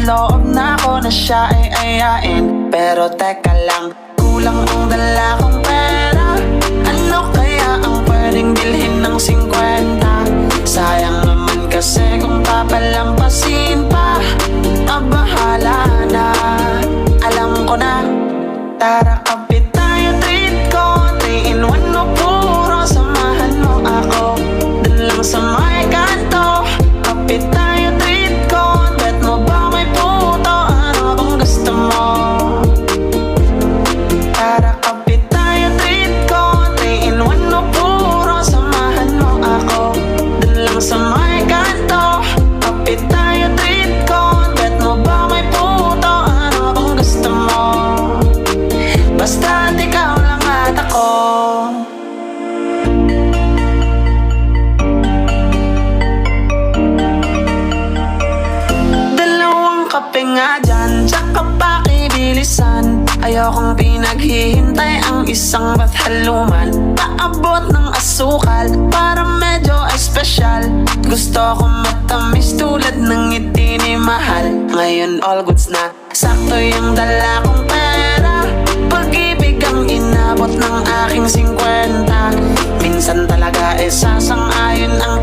loob na ako na siya ay ayain. Pero teka lang, kulang ang dala kong pera. Ano kaya ang pwedeng bilhin ng 50? Sayang naman kasi kung papalampasin pa, bahala na. Alam ko na, tara kapit tayo, treat ko 3-in-1 mo, puro samahan mo ako. Dun lang sa may kanto, kapit tayo, treat ko. Bet mo ba may puto, ano bang gusto mo? Tara kapit tayo, treat ko 3-in-1 mo, puro samahan mo ako. Dun lang sa may kanto, kapit tayo, treat ko. Bet mo ba may puto, ano bang gusto mo? Basta't ikaw lang at ako. Dalawang kape nga dyan, tsaka pakibilisan. Ayokong pinaghihintay ang isang bathaluman. Paabot ng asukal para medyo espesyal. Gusto ko matamis tulad ng ngiti ni Mahal. Ngayon all goods na, sakto yung dala kong pera. Pag-ibig ang inabot ng aking 50. Minsan talaga sasang-ayon ang